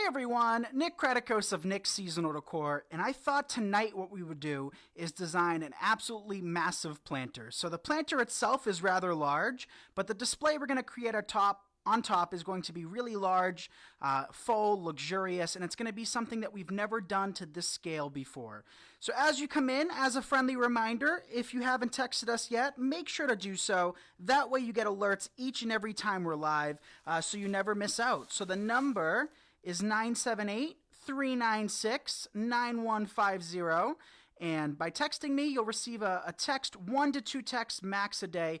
Hey everyone, Nick Kretikos of Nick's Seasonal Decor, and I thought tonight what we would do is design an absolutely massive planter. So the planter itself is rather large, but the display we're going to create on top is going to be really large, full, luxurious, and it's going to be something that we've never done to this scale before. So as you come in, as a friendly reminder, if you haven't texted us yet, make sure to do so. That way you get alerts each and every time we're live, so you never miss out. So the number is 978-396-9150. And by texting me, you'll receive a text, 1 to 2 texts max a day.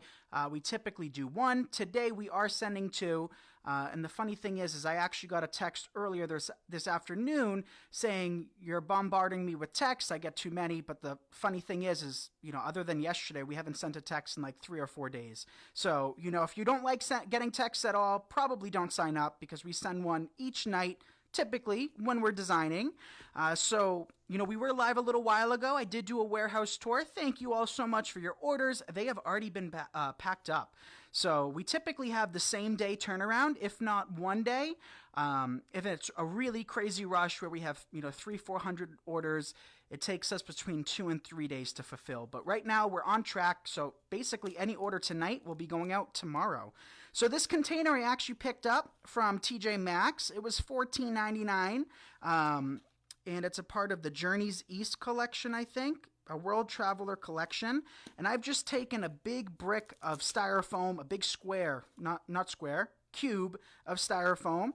We typically do 1. Today we are sending 2. And the funny thing is I actually got a text earlier this afternoon saying, you're bombarding me with texts. I get too many. But the funny thing is, other than yesterday, we haven't sent a text in like 3 or 4 days. So, if you don't like getting texts at all, probably don't sign up because we send one each night, typically when we're designing. We were live a little while ago. I did do a warehouse tour. Thank you all so much for your orders. They have already been packed up. So we typically have the same day turnaround, if not one day. If it's a really crazy rush where we have 300-400 orders, it takes us between 2 and 3 days to fulfill. But right now we're on track. So basically any order tonight will be going out tomorrow. So this container I actually picked up from TJ Maxx. It was $14.99. And it's a part of the Journeys East collection, I think, a World Traveler collection. And I've just taken a big brick of styrofoam, a big square, not square, cube of styrofoam.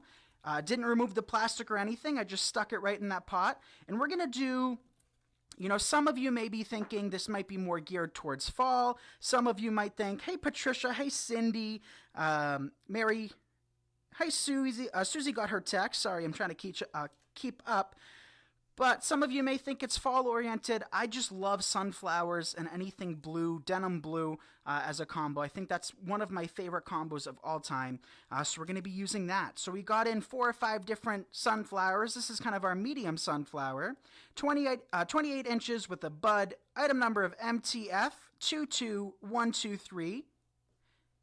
Didn't remove the plastic or anything. I just stuck it right in that pot. And we're going to do, some of you may be thinking this might be more geared towards fall. Some of you might think, hey, Patricia, hey, Cindy, Mary, hi, Susie. Susie got her text. Sorry, I'm trying to keep up. But some of you may think it's fall-oriented. I just love sunflowers and anything blue, denim blue as a combo. I think that's one of my favorite combos of all time. So we're going to be using that. So we got in 4 or 5 different sunflowers. This is kind of our medium sunflower. 28 inches with a bud. Item number of MTF 22123.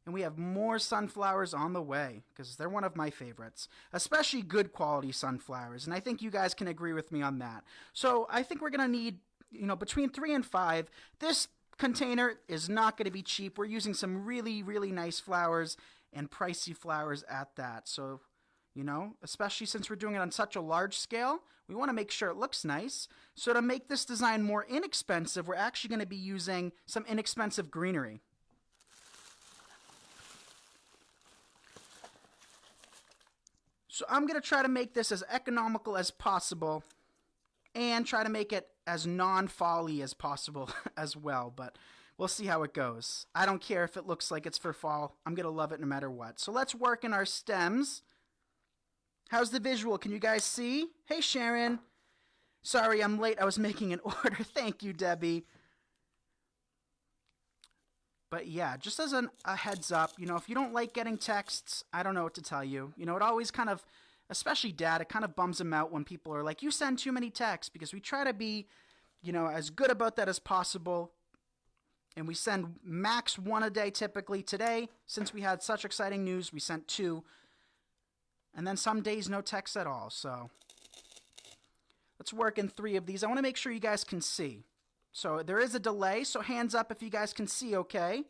And we have more sunflowers on the way because they're one of my favorites, especially good quality sunflowers. And I think you guys can agree with me on that. So I think we're going to need, between 3 and 5. This container is not going to be cheap. We're using some really, really nice flowers and pricey flowers at that. So, especially since we're doing it on such a large scale, we want to make sure it looks nice. So to make this design more inexpensive, we're actually going to be using some inexpensive greenery. So I'm going to try to make this as economical as possible and try to make it as non-fall-y as possible as well, but we'll see how it goes. I don't care if it looks like it's for fall. I'm going to love it no matter what. So let's work in our stems. How's the visual? Can you guys see? Hey, Sharon. Sorry, I'm late. I was making an order. Thank you, Debbie. But yeah, just as a heads up, if you don't like getting texts, I don't know what to tell you. It always kind of, especially Dad, it kind of bums him out when people are like, you send too many texts, because we try to be, as good about that as possible. And we send max 1 a day typically. Today, since we had such exciting news, we sent 2. And then some days, no texts at all. So let's work in 3 of these. I want to make sure you guys can see. So there is a delay, so hands up if you guys can see okay.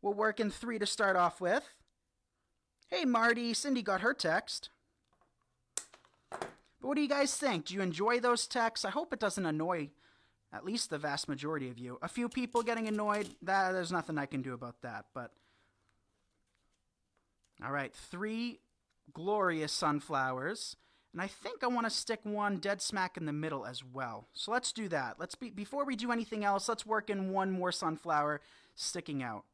We'll work in 3 to start off with. Hey, Marty, Cindy got her text. But what do you guys think? Do you enjoy those texts? I hope it doesn't annoy at least the vast majority of you. A few people getting annoyed, there's nothing I can do about that. But all right, 3 glorious sunflowers. And I think I want to stick 1 dead smack in the middle as well. So let's do that. Before we do anything else, let's work in 1 more sunflower sticking out.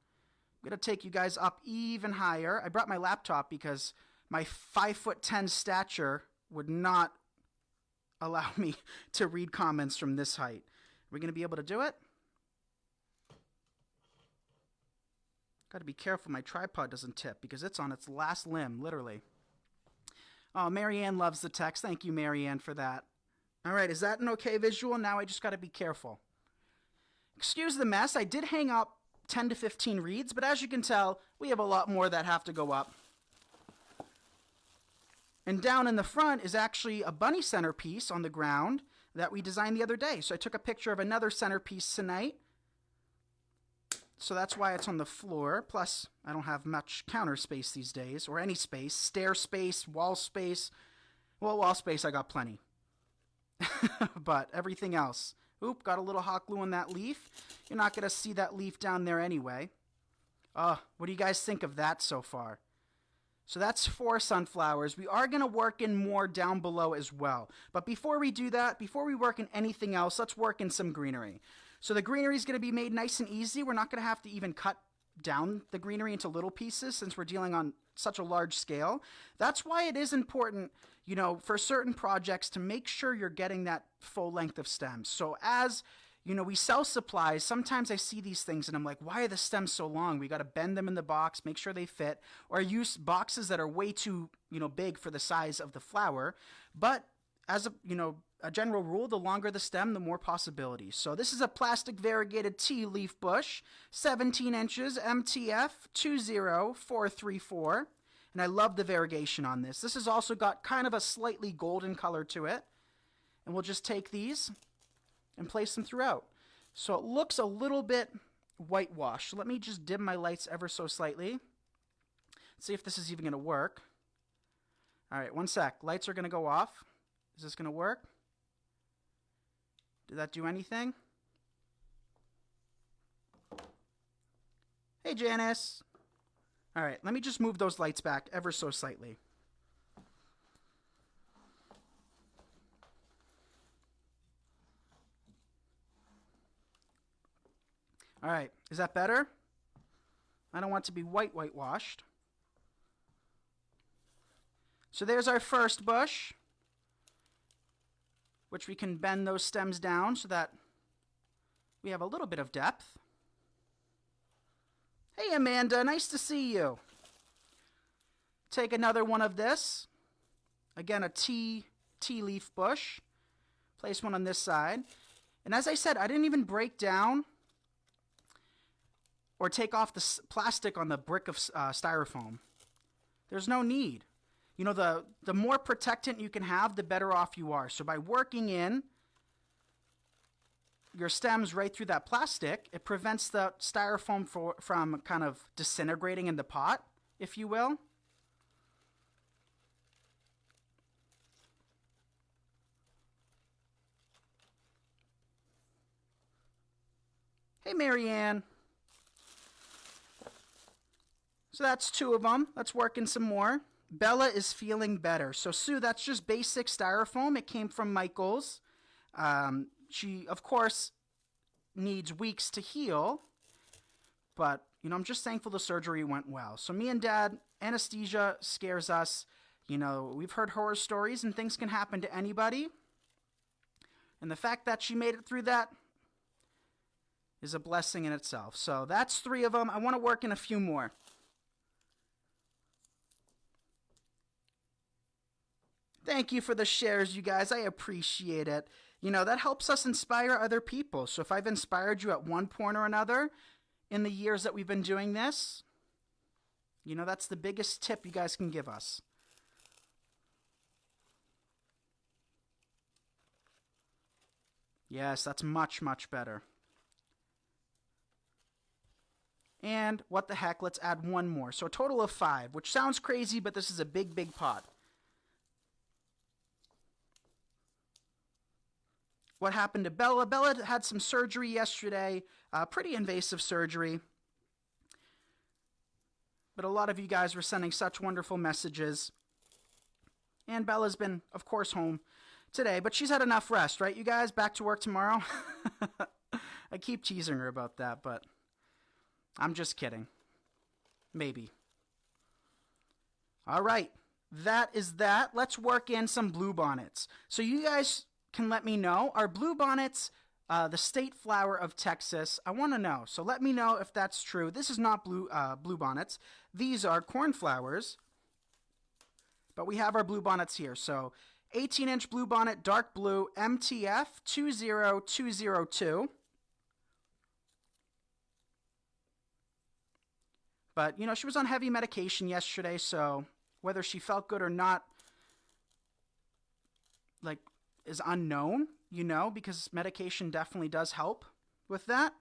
I'm going to take you guys up even higher. I brought my laptop because my 5'10" stature would not allow me to read comments from this height. Are we going to be able to do it? Got to be careful my tripod doesn't tip because it's on its last limb, literally. Oh, Marianne loves the text. Thank you, Marianne, for that. All right, is that an okay visual? Now I just got to be careful. Excuse the mess. I did hang up 10 to 15 reeds, but as you can tell, we have a lot more that have to go up. And down in the front is actually a bunny centerpiece on the ground that we designed the other day. So I took a picture of another centerpiece tonight. So that's why it's on the floor. Plus, I don't have much counter space these days, or any space. Stair space, wall space. Well, wall space I got plenty. But everything else. Oop, got a little hot glue on that leaf. You're not going to see that leaf down there anyway. What do you guys think of that so far? So that's 4 sunflowers. We are going to work in more down below as well. But before we do that, before we work in anything else, let's work in some greenery. So the greenery is going to be made nice and easy. We're not going to have to even cut down the greenery into little pieces since we're dealing on such a large scale. That's why it is important, you know, for certain projects to make sure you're getting that full length of stems. So as, you know, we sell supplies, sometimes I see these things and I'm like, why are the stems so long? We got to bend them in the box, make sure they fit, or use boxes that are way too, you know, big for the size of the flower. But as a, you know, a general rule, the longer the stem, the more possibilities. So this is a plastic variegated tea leaf bush, 17 inches, MTF 20434. And I love the variegation on this. This has also got kind of a slightly golden color to it. And we'll just take these and place them throughout. So it looks a little bit whitewashed. Let me just dim my lights ever so slightly. See if this is even going to work. All right, one sec. Lights are going to go off. Is this going to work? Did that do anything? Hey, Janice. All right, let me just move those lights back ever so slightly. All right, is that better? I don't want it to be whitewashed. So there's our first bush, which we can bend those stems down so that we have a little bit of depth. Hey, Amanda, nice to see you. Take another one of this. Again, a tea leaf bush. Place one on this side. And as I said, I didn't even break down or take off the plastic on the brick of styrofoam. There's no need. You know, the more protectant you can have, the better off you are. So by working in your stems right through that plastic, it prevents the styrofoam from kind of disintegrating in the pot, if you will. Hey, Marianne. So that's 2 of them. Let's work in some more. Bella is feeling better. So, Sue, that's just basic styrofoam. It came from Michael's. She, of course, needs weeks to heal. But, you know, I'm just thankful the surgery went well. So me and Dad, anesthesia scares us. You know, we've heard horror stories and things can happen to anybody. And the fact that she made it through that is a blessing in itself. So that's 3 of them. I want to work in a few more. Thank you for the shares, you guys. I appreciate it. You know, that helps us inspire other people. So if I've inspired you at one point or another in the years that we've been doing this, you know, that's the biggest tip you guys can give us. Yes, that's much, much better. And what the heck, let's add 1 more. So a total of 5, which sounds crazy, but this is a big, big pot. What happened to Bella? Bella had some surgery yesterday, pretty invasive surgery. But a lot of you guys were sending such wonderful messages. And Bella's been, of course, home today, but she's had enough rest, right, you guys? Back to work tomorrow? I keep teasing her about that, but I'm just kidding. Maybe. All right, that is that. Let's work in some bluebonnets. So you guys can let me know, are bluebonnets the state flower of Texas? I want to know. So let me know if that's true. This is not bluebonnets. These are cornflowers. But we have our bluebonnets here. So 18-inch bluebonnet, dark blue, MTF 20202. But, you know, she was on heavy medication yesterday, so whether she felt good or not, like is unknown, you know, because medication definitely does help with that.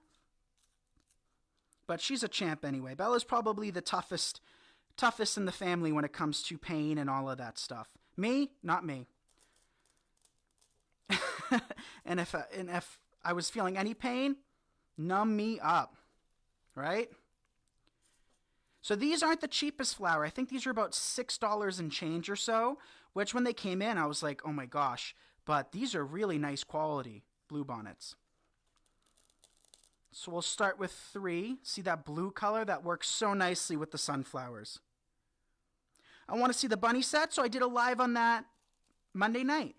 But she's a champ anyway. Bella's probably the toughest in the family when it comes to pain and all of that stuff. Me, not me. and if I was feeling any pain, numb me up, right? So these aren't the cheapest flower. I think these are about $6 and change or so, which when they came in, I was like, oh my gosh. But these are really nice quality bluebonnets. So we'll start with 3. See that blue color? That works so nicely with the sunflowers. I want to see the bunny set, so I did a live on that Monday night.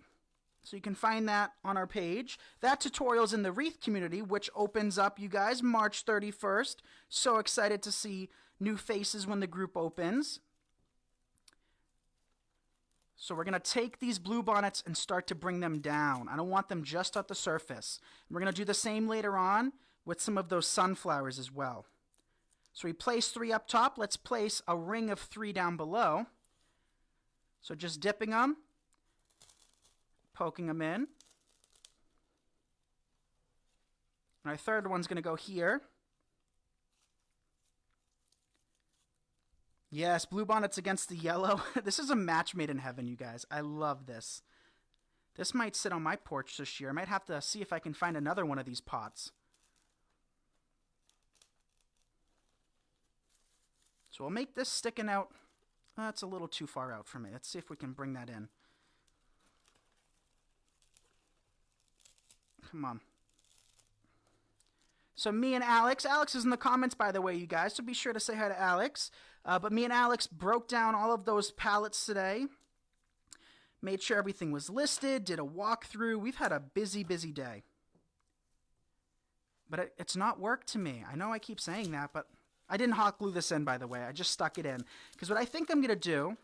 So you can find that on our page. That tutorial's in the wreath community, which opens up, you guys, March 31st. So excited to see new faces when the group opens. So we're going to take these bluebonnets and start to bring them down. I don't want them just at the surface. We're going to do the same later on with some of those sunflowers as well. So we place 3 up top. Let's place a ring of 3 down below. So just dipping them, poking them in. And our third one's going to go here. Yes, bluebonnets against the yellow. This is a match made in heaven, you guys. I love this. This might sit on my porch this year. I might have to see if I can find another one of these pots. So we'll make this sticking out. That's a little too far out for me. Let's see if we can bring that in. Come on. So me and Alex is in the comments, by the way, you guys, so be sure to say hi to Alex. But me and Alex broke down all of those pallets today. Made sure everything was listed, did a walkthrough. We've had a busy, busy day. But it's not work to me. I know I keep saying that, but I didn't hot glue this in, by the way. I just stuck it in. Because what I think I'm going to do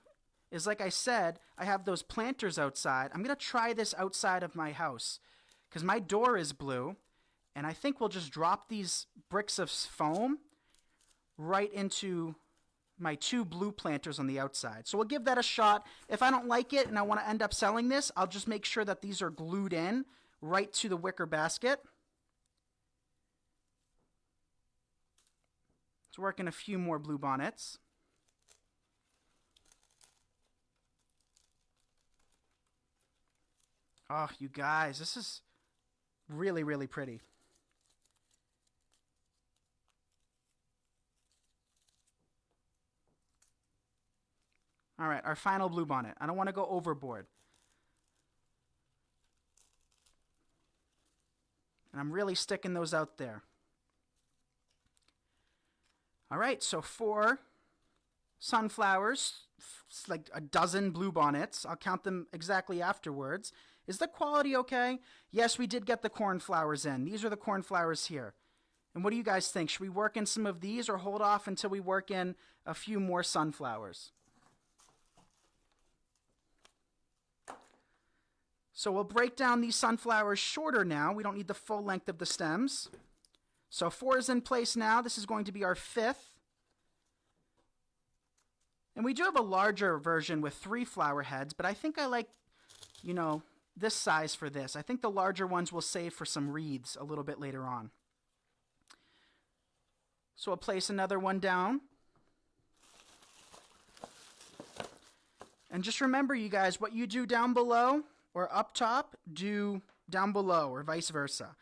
is, like I said, I have those planters outside. I'm going to try this outside of my house. Because my door is blue. And I think we'll just drop these bricks of foam right into my 2 blue planters on the outside. So we'll give that a shot. If I don't like it and I want to end up selling this, I'll just make sure that these are glued in right to the wicker basket. Let's work in a few more bluebonnets. Oh, you guys, this is really, really pretty. All right, our final bluebonnet. I don't want to go overboard. And I'm really sticking those out there. All right, so 4 sunflowers, like a dozen bluebonnets. I'll count them exactly afterwards. Is the quality okay? Yes, we did get the cornflowers in. These are the cornflowers here. And what do you guys think? Should we work in some of these or hold off until we work in a few more sunflowers? So we'll break down these sunflowers shorter now. We don't need the full length of the stems. So 4 is in place now. This is going to be our 5th. And we do have a larger version with 3 flower heads, but I think I like, you know, this size for this. I think the larger ones we'll save for some wreaths a little bit later on. So we'll place another one down. And just remember, you guys, what you do down below or up top, do down below or vice versa.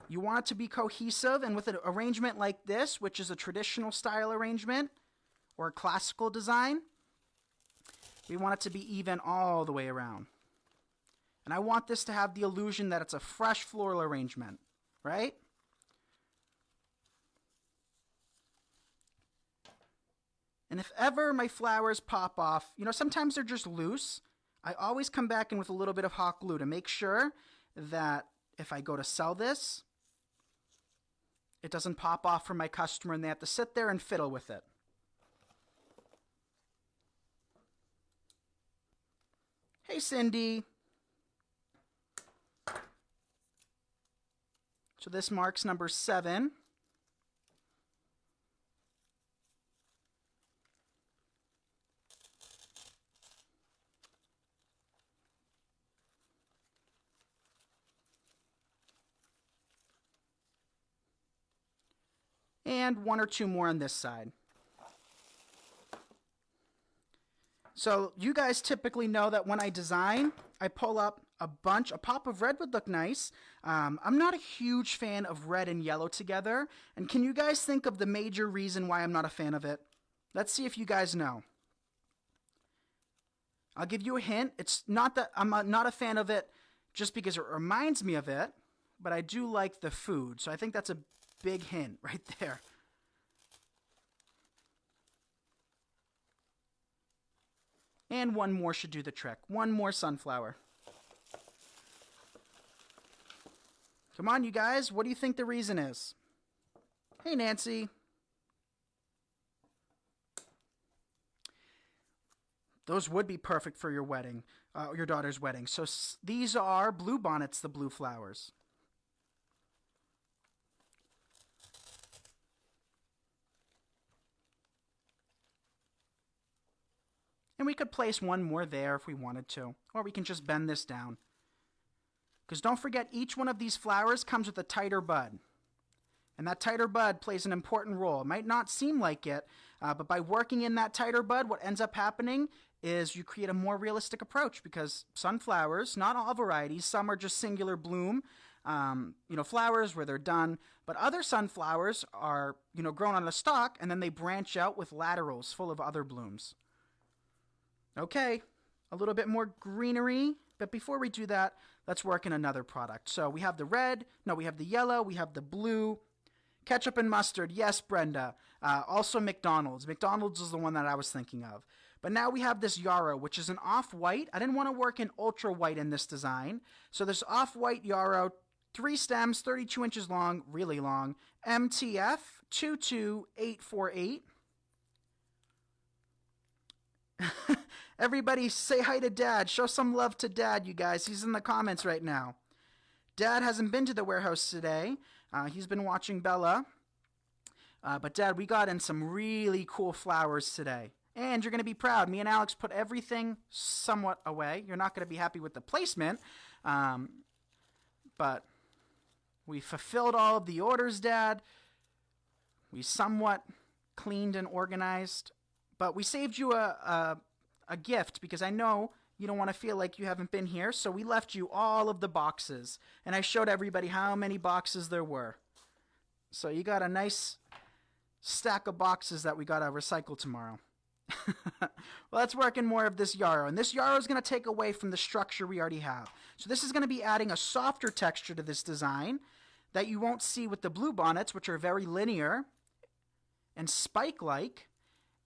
You want it to be cohesive, and with an arrangement like this, which is a traditional style arrangement or a classical design, we want it to be even all the way around. And I want this to have the illusion that it's a fresh floral arrangement, right? And if ever my flowers pop off, you know, sometimes they're just loose. I always come back in with a little bit of hot glue to make sure that if I go to sell this, it doesn't pop off for my customer and they have to sit there and fiddle with it. Hey, Cindy. So this marks number 7. And 1 or 2 more on this side. So you guys typically know that when I design, I pull up a pop of red would look nice. I'm not a huge fan of red and yellow together. And can you guys think of the major reason why I'm not a fan of it? Let's see if you guys know. I'll give you a hint. It's not that I'm not a fan of it just because it reminds me of it, but I do like the food. So I think that's a big hint right there. And 1 more should do the trick. 1 more sunflower. Come on, you guys. What do you think the reason is? Hey, Nancy. Those would be perfect for your wedding, your daughter's wedding. So these are blue bonnets, the blue flowers. And we could place 1 more there if we wanted to. Or we can just bend this down. Because don't forget, each one of these flowers comes with a tighter bud. And that tighter bud plays an important role. It might not seem like it, but by working in that tighter bud, what ends up happening is you create a more realistic approach, because sunflowers, not all varieties, some are just singular bloom, flowers where they're done, but other sunflowers are, grown on a stalk, and then they branch out with laterals full of other blooms. Okay, a little bit more greenery, but before we do that, let's work in another product. So we have we have the yellow, we have the blue, ketchup and mustard, yes, Brenda. Also McDonald's. McDonald's is the one that I was thinking of. But now we have this yarrow, which is an off-white. I didn't want to work in ultra-white in this design. So this off-white yarrow, 3 stems, 32 inches long, really long, MTF 22848. Everybody say hi to Dad. Show some love to Dad, you guys. He's in the comments right now. Dad hasn't been to the warehouse today. He's been watching Bella. But Dad, we got in some really cool flowers today. And you're going to be proud. Me and Alex put everything somewhat away. You're not going to be happy with the placement. But we fulfilled all of the orders, Dad. We somewhat cleaned and organized. But we saved you a gift, because I know you don't want to feel like you haven't been here. So we left you all of the boxes. And I showed everybody how many boxes there were. So you got a nice stack of boxes that we got to recycle tomorrow. Well, let's work in more of this yarrow. And this yarrow is going to take away from the structure we already have. So this is going to be adding a softer texture to this design that you won't see with the blue bonnets, which are very linear and spike-like.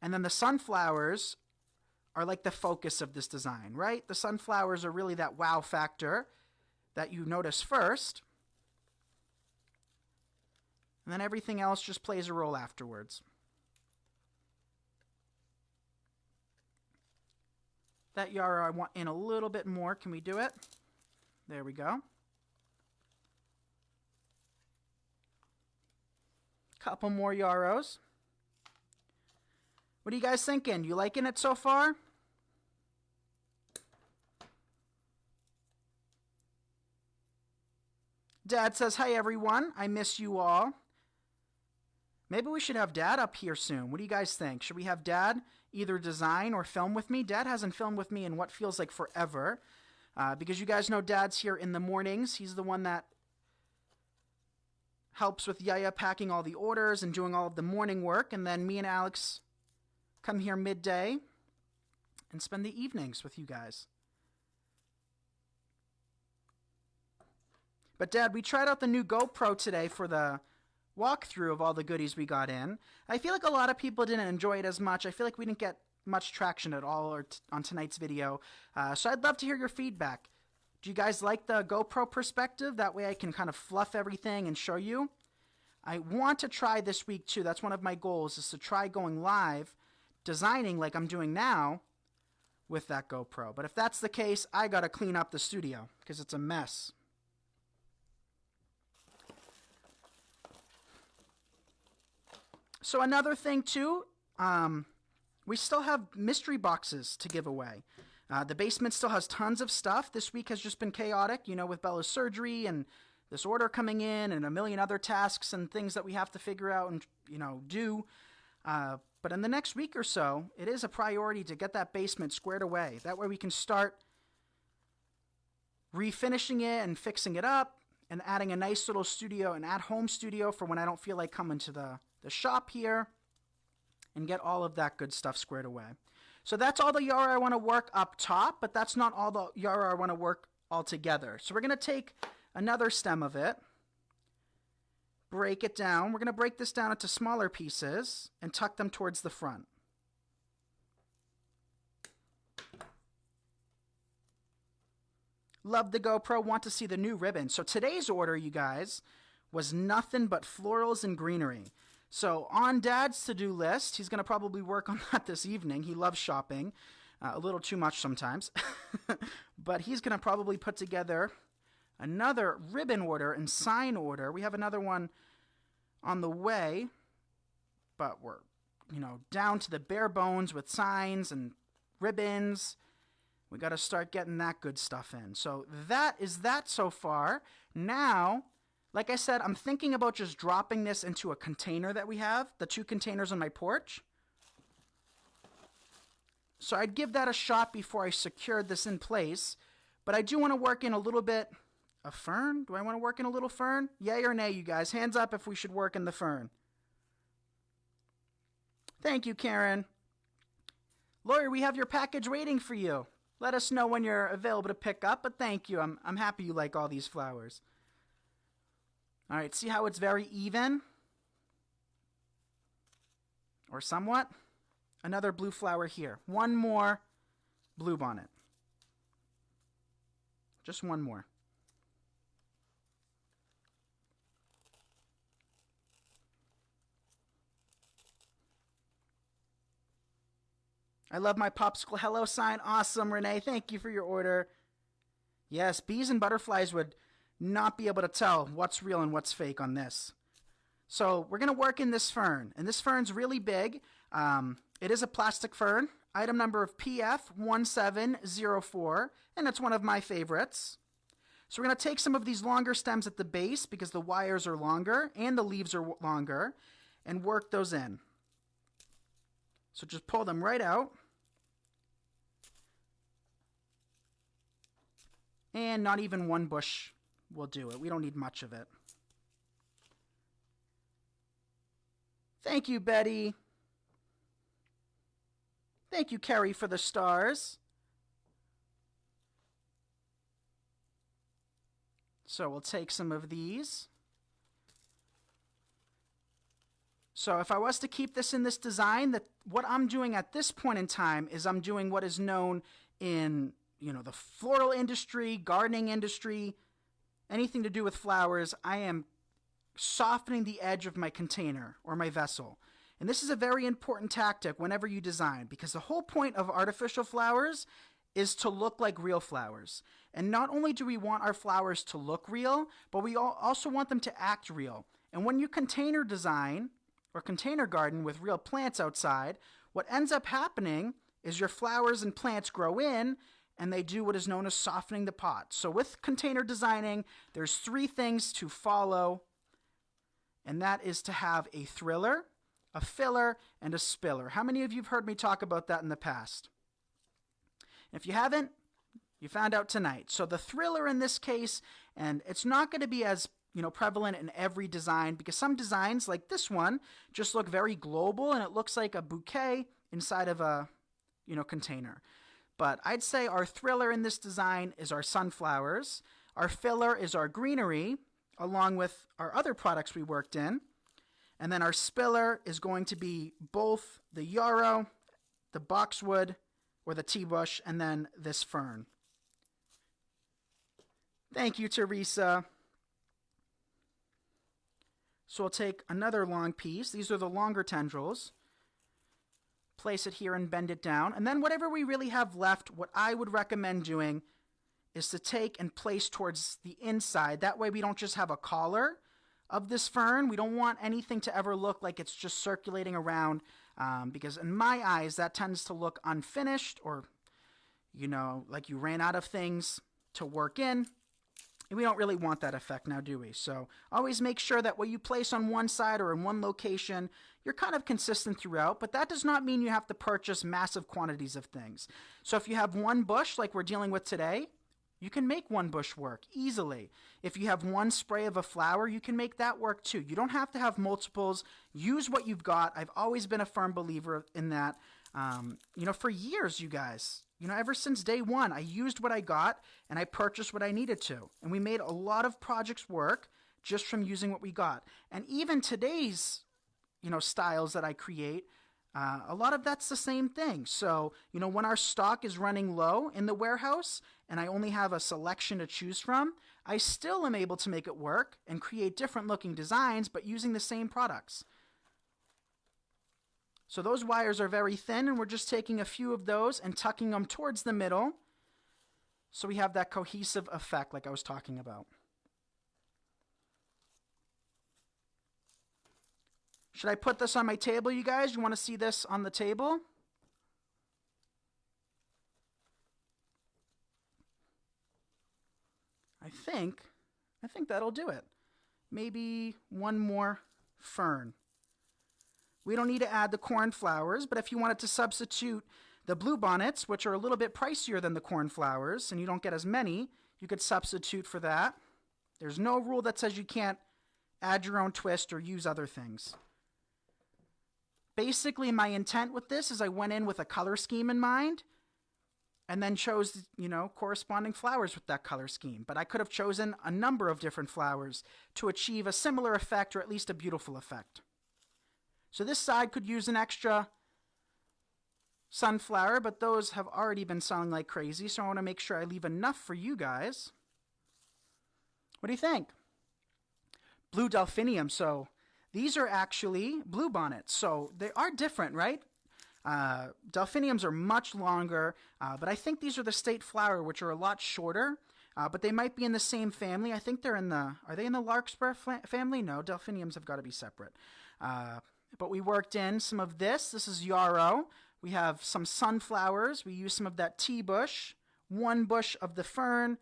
And then the sunflowers are like the focus of this design, right? The sunflowers are really that wow factor that you notice first. And then everything else just plays a role afterwards. That yarrow I want in a little bit more. Can we do it? There we go. Couple more yarrows. What are you guys thinking? You liking it so far? Dad says, hi everyone, I miss you all. Maybe we should have Dad up here soon. What do you guys think? Should we have Dad either design or film with me? Dad hasn't filmed with me in what feels like forever. Because you guys know Dad's here in the mornings. He's the one that helps with Yaya packing all the orders and doing all of the morning work. And then me and Alex come here midday and spend the evenings with you guys. But Dad, we tried out the new GoPro today for the walkthrough of all the goodies we got in. I feel like a lot of people didn't enjoy it as much. I feel like we didn't get much traction at all on tonight's video. So I'd love to hear your feedback. Do you guys like the GoPro perspective? That way I can kind of fluff everything and show you. I want to try this week too. That's one of my goals, is to try going live, designing like I'm doing now with that GoPro. But if that's the case, I got to clean up the studio because it's a mess. So another thing too, we still have mystery boxes to give away. The basement still has tons of stuff. This week has just been chaotic, with Bella's surgery and this order coming in and a million other tasks and things that we have to figure out and, do. But in the next week or so, it is a priority to get that basement squared away. That way we can start refinishing it and fixing it up and adding a nice little studio, an at-home studio for when I don't feel like coming to the shop here, and get all of that good stuff squared away. So that's all the yarrow I want to work up top, but that's not all the yarrow I want to work all together. So we're going to take another stem of it, break it down. We're going to break this down into smaller pieces and tuck them towards the front. Love the GoPro, want to see the new ribbon. So today's order, you guys, was nothing but florals and greenery. So on Dad's to-do list, he's going to probably work on that this evening. He loves shopping, a little too much sometimes. But he's going to probably put together another ribbon order and sign order. We have another one on the way, but we're, down to the bare bones with signs and ribbons. We got to start getting that good stuff in. So that is that so far. Now, like I said, I'm thinking about just dropping this into a container that we have, the 2 containers on my porch. So I'd give that a shot before I secured this in place. But I do want to work in a little bit of fern. Do I want to work in a little fern? Yay or nay, you guys? Hands up if we should work in the fern. Thank you, Karen. Lori, we have your package waiting for you. Let us know when you're available to pick up, but thank you. I'm happy you like all these flowers. All right, see how it's very even? Or somewhat? Another blue flower here. One more bluebonnet. Just one more. I love my popsicle hello sign. Awesome, Renee. Thank you for your order. Yes, bees and butterflies would not be able to tell what's real and what's fake on this. So we're going to work in this fern. And this fern's really big. It is a plastic fern. Item number of PF1704. And it's one of my favorites. So we're going to take some of these longer stems at the base because the wires are longer and the leaves are longer, and work those in. So just pull them right out. And not even one bush will do it. We don't need much of it. Thank you, Betty. Thank you, Carrie, for the stars. So we'll take some of these. So if I was to keep this in this design, what I'm doing at this point in time is I'm doing what is known in, the floral industry, gardening industry, anything to do with flowers. I am softening the edge of my container or my vessel. And this is a very important tactic whenever you design, because the whole point of artificial flowers is to look like real flowers. And not only do we want our flowers to look real, but we also want them to act real. And when you container design or container garden with real plants outside, what ends up happening is your flowers and plants grow in and they do what is known as softening the pot. So with container designing, there's 3 things to follow, and that is to have a thriller, a filler, and a spiller. How many of you have heard me talk about that in the past? If you haven't, you found out tonight. So the thriller in this case, and it's not going to be as prevalent in every design, because some designs like this one just look very global and it looks like a bouquet inside of a container. But I'd say our thriller in this design is our sunflowers. Our filler is our greenery, along with our other products we worked in. And then our spiller is going to be both the yarrow, the boxwood, or the tea bush, and then this fern. Thank you, Teresa. So we'll take another long piece. These are the longer tendrils. Place it here and bend it down. And then whatever we really have left, what I would recommend doing is to take and place towards the inside. That way we don't just have a collar of this fern. We don't want anything to ever look like it's just circulating around, because in my eyes that tends to look unfinished, or like you ran out of things to work in. we don't really want that effect now, do we? So always make sure that what you place on one side or in one location, you're kind of consistent throughout, but that does not mean you have to purchase massive quantities of things. So if you have one bush like we're dealing with today, you can make one bush work easily. If you have one spray of a flower, you can make that work too. You don't have to have multiples. Use what you've got. I've always been a firm believer in that. For years, you guys, ever since day one, I used what I got and I purchased what I needed to. And we made a lot of projects work just from using what we got. And even today's, styles that I create, a lot of that's the same thing. So, when our stock is running low in the warehouse and I only have a selection to choose from, I still am able to make it work and create different looking designs, but using the same products. So those wires are very thin, and we're just taking a few of those and tucking them towards the middle so we have that cohesive effect like I was talking about. Should I put this on my table, you guys? You want to see this on the table? I think that'll do it. Maybe one more fern. We don't need to add the cornflowers, but if you wanted to substitute the bluebonnets, which are a little bit pricier than the cornflowers, and you don't get as many, you could substitute for that. There's no rule that says you can't add your own twist or use other things. Basically, my intent with this is I went in with a color scheme in mind and then chose, corresponding flowers with that color scheme. But I could have chosen a number of different flowers to achieve a similar effect or at least a beautiful effect. So this side could use an extra sunflower, but those have already been selling like crazy, so I want to make sure I leave enough for you guys. What do you think? Blue delphinium. So these are actually bluebonnets. So they are different, right? Delphiniums are much longer, but I think these are the state flower, which are a lot shorter, but they might be in the same family. I think are they in the larkspur family? No, delphiniums have got to be separate. But we worked in some of this. This is yarrow. We have some sunflowers. We use some of that tea bush, one bush of the fern,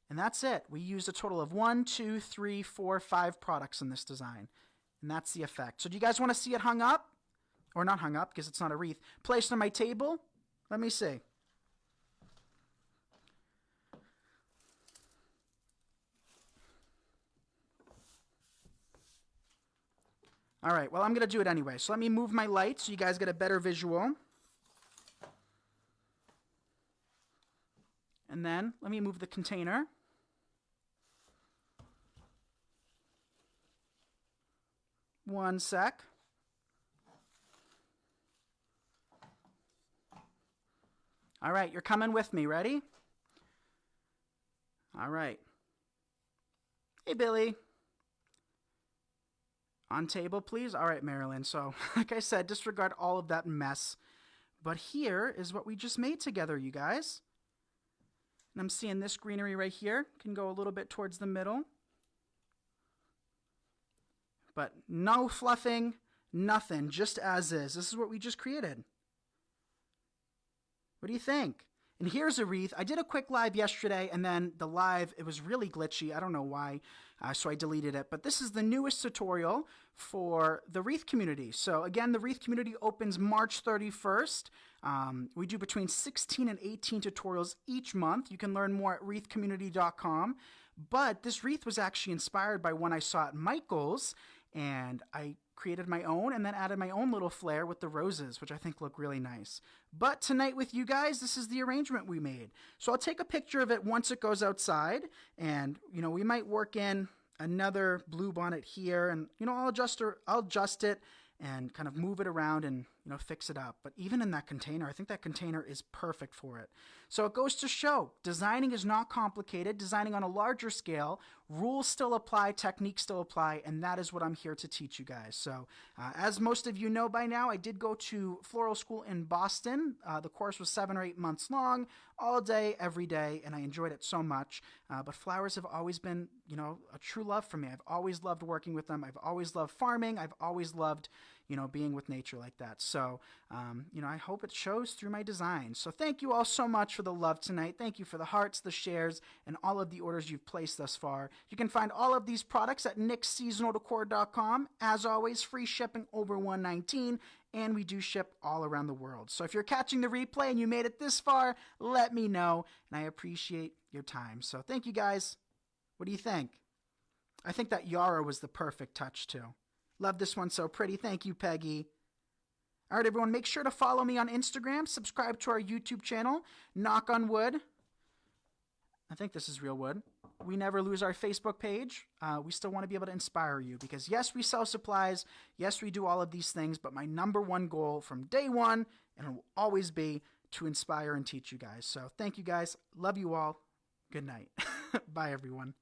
and that's it. We used a total of 1, 2, 3, 4, 5 products in this design, and that's the effect. So do you guys want to see it hung up? Or not hung up because it's not a wreath. Placed on my table? Let me see. All right, well, I'm going to do it anyway. So let me move my light so you guys get a better visual. And then let me move the container. One sec. All right, you're coming with me. Ready? All right. Hey, Billy. On table, please. All right, Marilyn. So, like I said, disregard all of that mess. But here is what we just made together, you guys. And I'm seeing this greenery right here. Can go a little bit towards the middle. But no fluffing, nothing. Just as is. This is what we just created. What do you think? And here's a wreath. I did a quick live yesterday, and then the live, it was really glitchy. I don't know why, so I deleted it. But this is the newest tutorial for the wreath community. So again, the wreath community opens March 31st. We do between 16 and 18 tutorials each month. You can learn more at wreathcommunity.com. But this wreath was actually inspired by one I saw at Michael's, and I created my own and then added my own little flair with the roses, which I think look really nice. But tonight with you guys, this is the arrangement we made. So I'll take a picture of it once it goes outside, and we might work in another blue bonnet here, and I'll adjust it and kind of move it around and fix it up. But even in that container, I think that container is perfect for it. So it goes to show designing is not complicated. Designing on a larger scale, rules still apply, techniques still apply, and that is what I'm here to teach you guys. So as most of you know by now, I did go to floral school in Boston. The course was 7 or 8 months long, all day, every day, and I enjoyed it so much. But flowers have always been, a true love for me. I've always loved working with them. I've always loved farming. I've always loved, being with nature like that. So, I hope it shows through my design. So thank you all so much for the love tonight. Thank you for the hearts, the shares, and all of the orders you've placed thus far. You can find all of these products at nicksseasonaldecor.com. As always, free shipping over $119, and we do ship all around the world. So if you're catching the replay and you made it this far, let me know, and I appreciate your time. So thank you, guys. What do you think? I think that Yara was the perfect touch, too. Love this one, so pretty. Thank you, Peggy. All right, everyone, make sure to follow me on Instagram. Subscribe to our YouTube channel. Knock on wood. I think this is real wood. We never lose our Facebook page. We still want to be able to inspire you because, yes, we sell supplies. Yes, we do all of these things. But my number one goal from day one, and it will always be, to inspire and teach you guys. So thank you, guys. Love you all. Good night. Bye, everyone.